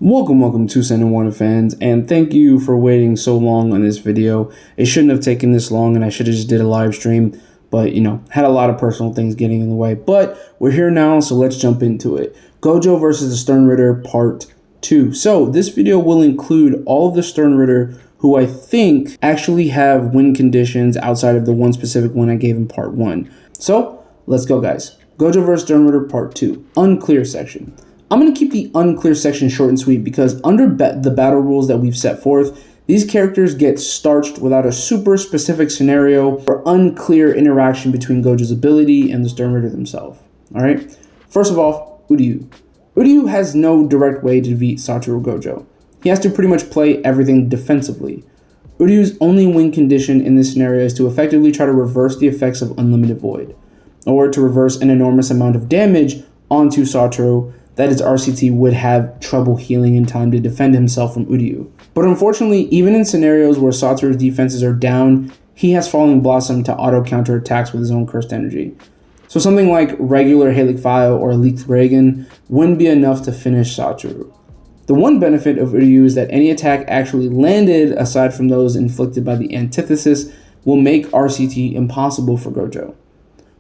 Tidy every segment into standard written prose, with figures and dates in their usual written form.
Welcome to Sen and One fans, and thank you for waiting so long on this video. It shouldn't have taken this long, and I should have just did a live stream, but had a lot of personal things getting in the way. But we're here now, so let's jump into it. Gojo versus the Sternritter Part 2. So this video will include all of the Sternritter who I think actually have win conditions outside of the one specific one I gave in Part 1. So let's go, guys. Gojo versus Sternritter Part 2. Unclear Section. I'm going to keep the Unclear Section short and sweet because under the battle rules that we've set forth, these characters get starched without a super specific scenario or unclear interaction between Gojo's ability and the Sternritter themselves. Alright? First of all, Uryu. Uryu has no direct way to defeat Satoru Gojo. He has to pretty much play everything defensively. Uryu's only win condition in this scenario is to effectively try to reverse the effects of Unlimited Void, or to reverse an enormous amount of damage onto Satoru that his RCT would have trouble healing in time to defend himself from Uryu. But unfortunately, even in scenarios where Satoru's defenses are down, he has Falling Blossom to auto-counter attacks with his own cursed energy. So something like regular Halic File or Leek Reagan wouldn't be enough to finish Satoru. The one benefit of Uryu is that any attack actually landed, aside from those inflicted by the antithesis, will make RCT impossible for Gojo.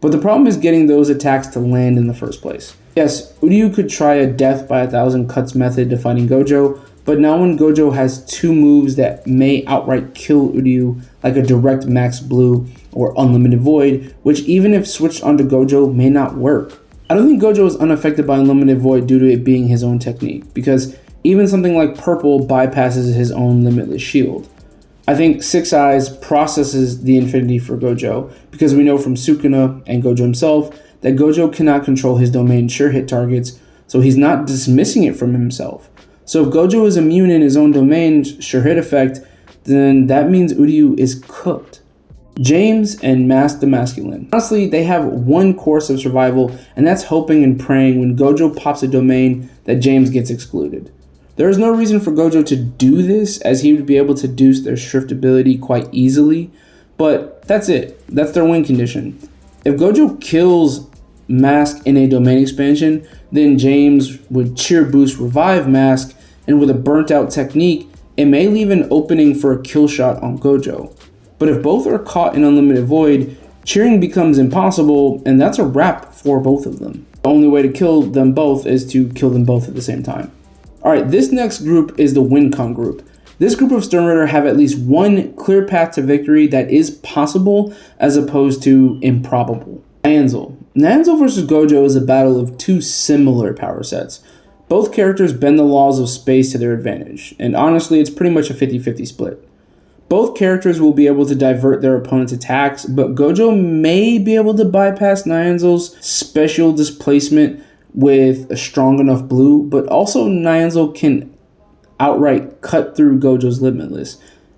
But the problem is getting those attacks to land in the first place. Yes, Uryu could try a death by 1,000 cuts method to fighting Gojo, but now when Gojo has two moves that may outright kill Uryu, like a direct max blue or unlimited void, which even if switched onto Gojo may not work. I don't think Gojo is unaffected by unlimited void due to it being his own technique, because even something like purple bypasses his own limitless shield. I think Six Eyes processes the infinity for Gojo, because we know from Sukuna and Gojo himself that Gojo cannot control his domain sure hit targets, so he's not dismissing it from himself. So if Gojo is immune in his own domain's sure hit effect, then that means Uryu is cooked. James and Mask the Masculine. Honestly, they have one course of survival, and that's hoping and praying when Gojo pops a domain that James gets excluded. There is no reason for Gojo to do this, as he would be able to deuce their shrift ability quite easily, but that's it. That's their win condition. If Gojo kills Mask in a domain expansion, then James would cheer boost revive Mask, and with a burnt out technique, it may leave an opening for a kill shot on Gojo. But if both are caught in Unlimited Void, cheering becomes impossible, and that's a wrap for both of them. The only way to kill them both is to kill them both at the same time. Alright, this next group is the WinCon group. This group of Sternritter have at least one clear path to victory that is possible as opposed to improbable. Nianzol. Nianzol versus Gojo is a battle of two similar power sets. Both characters bend the laws of space to their advantage, and honestly it's pretty much a 50-50 split. Both characters will be able to divert their opponent's attacks, but Gojo may be able to bypass Nianzol's special displacement with a strong enough blue, but also Nianzol can outright cut through Gojo's limitless.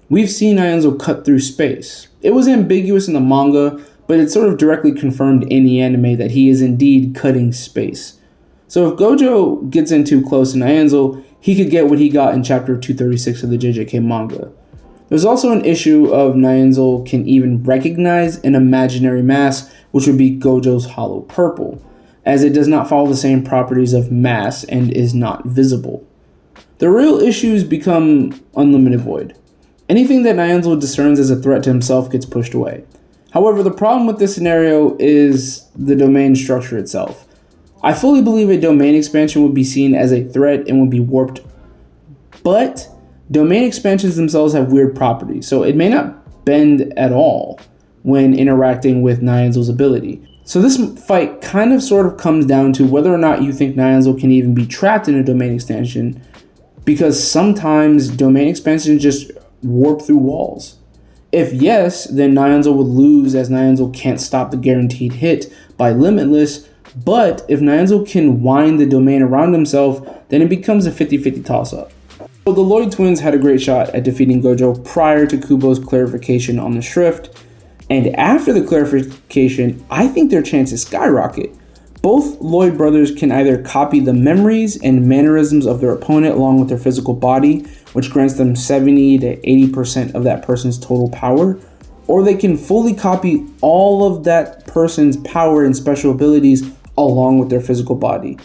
We've seen Nianzol cut through space. It was ambiguous in the manga, but it's sort of directly confirmed in the anime that he is indeed cutting space. So if Gojo gets in too close to Nianzol, he could get what he got in chapter 236 of the JJK manga. There's also an issue of Nianzol can even recognize an imaginary mass, which would be Gojo's hollow purple, as it does not follow the same properties of mass and is not visible. The real issues become Unlimited Void. Anything that Nianzol discerns as a threat to himself gets pushed away. However, the problem with this scenario is the domain structure itself. I fully believe a domain expansion would be seen as a threat and would be warped, but domain expansions themselves have weird properties, so it may not bend at all when interacting with Nianzol's ability. So this fight kind of sort of comes down to whether or not you think Nianzol can even be trapped in a domain expansion, because sometimes domain expansions just warp through walls. If yes, then Nianzol would lose, as Nianzol can't stop the guaranteed hit by Limitless, but if Nianzol can wind the domain around himself, then it becomes a 50-50 toss-up. So the Lloyd Twins had a great shot at defeating Gojo prior to Kubo's clarification on the Shrift, and after the clarification, I think their chances skyrocket. Both Lloyd brothers can either copy the memories and mannerisms of their opponent along with their physical body, which grants them 70 to 80% of that person's total power, or they can fully copy all of that person's power and special abilities along with their physical body.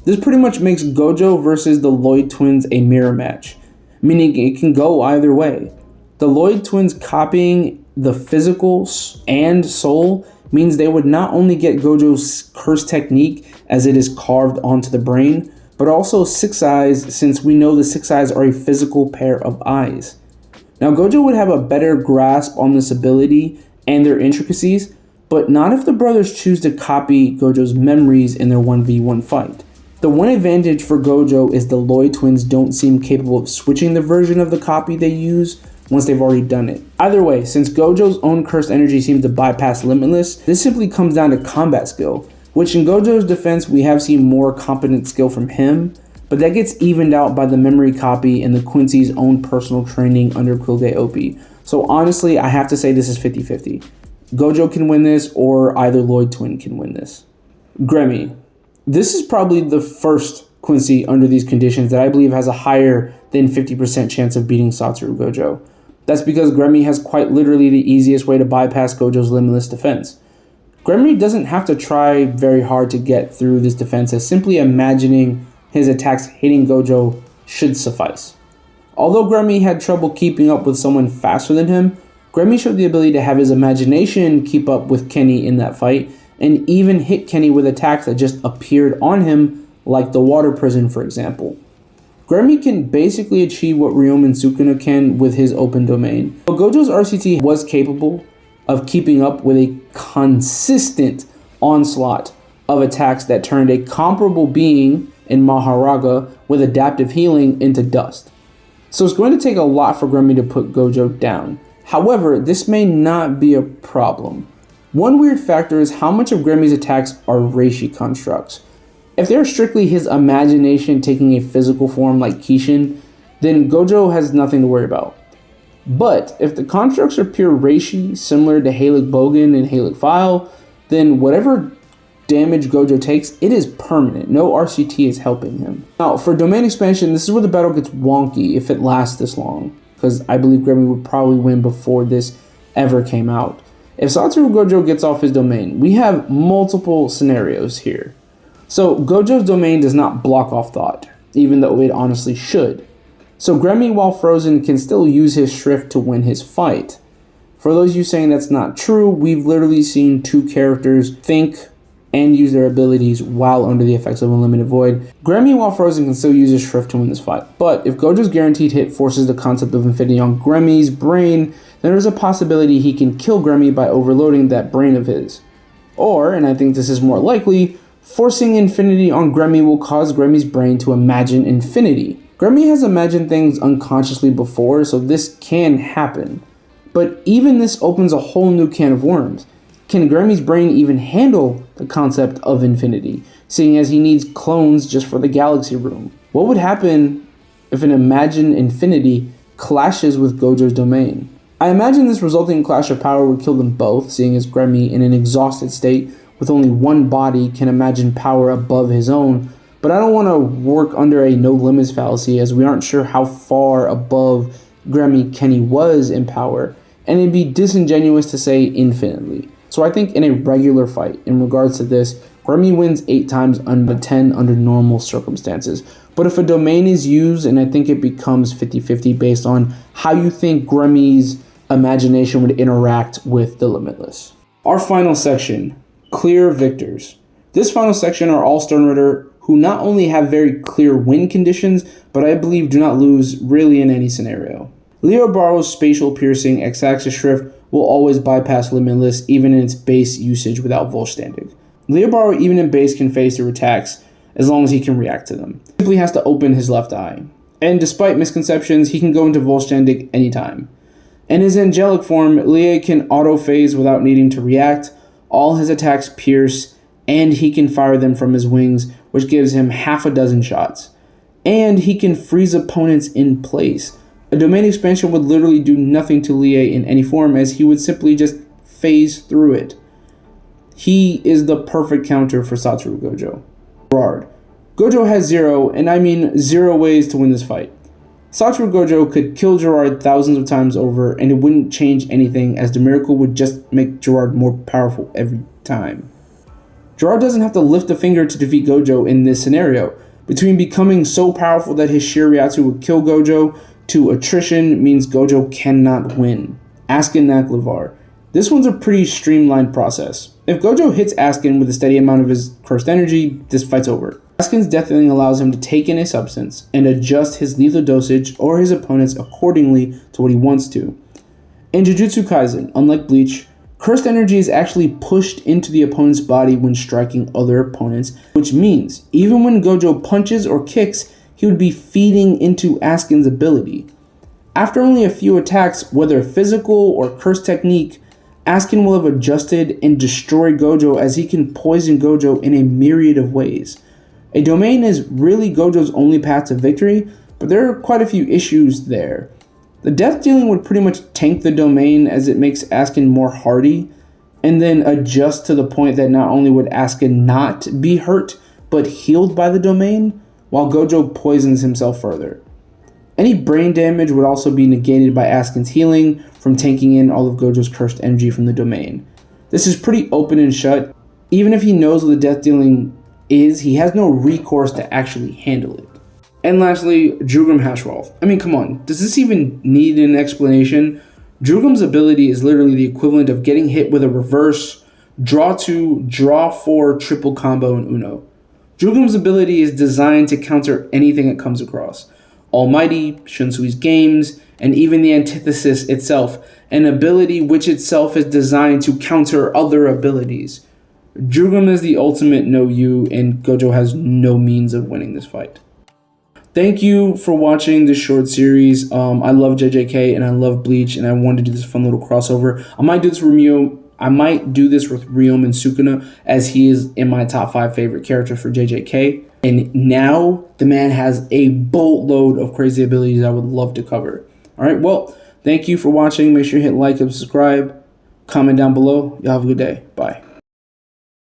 This pretty much makes Gojo versus the Lloyd Twins a mirror match, meaning it can go either way. The Lloyd Twins copying the physical and soul means they would not only get Gojo's curse technique as it is carved onto the brain, but also 6 eyes, since we know the 6 eyes are a physical pair of eyes. Now Gojo would have a better grasp on this ability and their intricacies, but not if the brothers choose to copy Gojo's memories in their 1v1 fight. The one advantage for Gojo is the Lloyd Twins don't seem capable of switching the version of the copy they use once they've already done it. Either way, since Gojo's own cursed energy seems to bypass Limitless, this simply comes down to combat skill, which in Gojo's defense we have seen more competent skill from him, but that gets evened out by the memory copy and the Quincy's own personal training under Quilge Opie. So honestly, I have to say this is 50-50. Gojo can win this, or either Lloyd Twin can win this. Gremmy. This is probably the first Quincy under these conditions that I believe has a higher than 50% chance of beating Satoru Gojo. That's because Gremmy has quite literally the easiest way to bypass Gojo's limitless defense. Gremmy doesn't have to try very hard to get through this defense, as simply imagining his attacks hitting Gojo should suffice. Although Gremmy had trouble keeping up with someone faster than him, Gremmy showed the ability to have his imagination keep up with Kenny in that fight, and even hit Kenny with attacks that just appeared on him, like the water prison for example. Gremmy can basically achieve what Ryoma Sukuna can with his open domain. But Gojo's RCT was capable of keeping up with a consistent onslaught of attacks that turned a comparable being in Maharaga with adaptive healing into dust. So it's going to take a lot for Gremmy to put Gojo down. However, this may not be a problem. One weird factor is how much of Gremmy's attacks are reishi constructs. If they're strictly his imagination taking a physical form like Kishin, then Gojo has nothing to worry about. But if the constructs are pure reishi, similar to Halic Bogan and Halic File, then whatever damage Gojo takes, it is permanent. No RCT is helping him. Now, for domain expansion, this is where the battle gets wonky if it lasts this long, because I believe Gremmy would probably win before this ever came out. If Satoru Gojo gets off his domain, we have multiple scenarios here. So Gojo's domain does not block off thought, even though it honestly should. So Gremmy, while frozen, can still use his Shrift to win his fight. For those of you saying that's not true, we've literally seen 2 characters think and use their abilities while under the effects of Unlimited Void. Gremmy, while frozen, can still use his Shrift to win this fight. But if Gojo's guaranteed hit forces the concept of infinity on Gremmy's brain, then there's a possibility he can kill Gremmy by overloading that brain of his. Or, and I think this is more likely, forcing infinity on Gremmy will cause Gremmy's brain to imagine infinity. Gremmy has imagined things unconsciously before, so this can happen. But even this opens a whole new can of worms. Can Gremmy's brain even handle the concept of infinity, seeing as he needs clones just for the galaxy room? What would happen if an imagined infinity clashes with Gojo's domain? I imagine this resulting clash of power would kill them both, seeing as Gremmy, in an exhausted state with only one body, can imagine power above his own, but I don't want to work under a no limits fallacy, as we aren't sure how far above Gremmy Kenny was in power, and it'd be disingenuous to say infinitely. So I think in a regular fight, in regards to this, Gremmy wins 8 times under 10 under normal circumstances. But if a domain is used, and I think it becomes 50-50 based on how you think Gremmy's imagination would interact with the Limitless. Our final section, clear victors. This final section are all Sternritter who not only have very clear win conditions, but I believe do not lose really in any scenario. Lille Barro's spatial piercing X-axis Shrift will always bypass Limitless even in its base usage without Vollständig. Lille Barro even in base can phase through attacks as long as he can react to them. He simply has to open his left eye. And despite misconceptions, he can go into Vollständig anytime. In his angelic form, Lille can auto-phase without needing to react. All his attacks pierce, and he can fire them from his wings, which gives him half a dozen shots. And he can freeze opponents in place. A domain expansion would literally do nothing to Lille in any form, as he would simply just phase through it. He is the perfect counter for Satoru Gojo. Gerard. Gojo has 0, and I mean 0 ways to win this fight. Satoru Gojo could kill Gerard thousands of times over, and it wouldn't change anything, as the miracle would just make Gerard more powerful every time. Gerard doesn't have to lift a finger to defeat Gojo in this scenario. Between becoming so powerful that his Shiriatsu would kill Gojo, to attrition means Gojo cannot win. Askin, Nakk, Vaar. This one's a pretty streamlined process. If Gojo hits Askin with a steady amount of his cursed energy, this fight's over. Askin's death dealing allows him to take in a substance and adjust his lethal dosage or his opponents accordingly to what he wants to. In Jujutsu Kaisen, unlike Bleach, cursed energy is actually pushed into the opponent's body when striking other opponents, which means even when Gojo punches or kicks, he would be feeding into Askin's ability. After only a few attacks, whether physical or cursed technique, Askin will have adjusted and destroyed Gojo, as he can poison Gojo in a myriad of ways. A domain is really Gojo's only path to victory, but there are quite a few issues there. The death dealing would pretty much tank the domain, as it makes Askin more hardy, and then adjust to the point that not only would Askin not be hurt, but healed by the domain, while Gojo poisons himself further. Any brain damage would also be negated by Askin's healing from tanking in all of Gojo's cursed energy from the domain. This is pretty open and shut. Even if he knows what the death dealing is, he has no recourse to actually handle it. And lastly, Jugram Haschwalt. I mean, come on, does this even need an explanation? Jugram's ability is literally the equivalent of getting hit with a reverse draw 2, draw 4 triple combo in Uno. Jugram's ability is designed to counter anything it comes across. Almighty, Shunsui's games, and even the antithesis itself, an ability which itself is designed to counter other abilities. Jugram is the ultimate no-you, and Gojo has no means of winning this fight. Thank you for watching this short series. I love JJK and I love Bleach, and I wanted to do this fun little crossover. I might do this with Ryoma and Sukuna, as he is in my top 5 favorite characters for JJK. And now the man has a boatload of crazy abilities I would love to cover. Alright, well, thank you for watching. Make sure you hit like and subscribe. Comment down below. Y'all have a good day. Bye.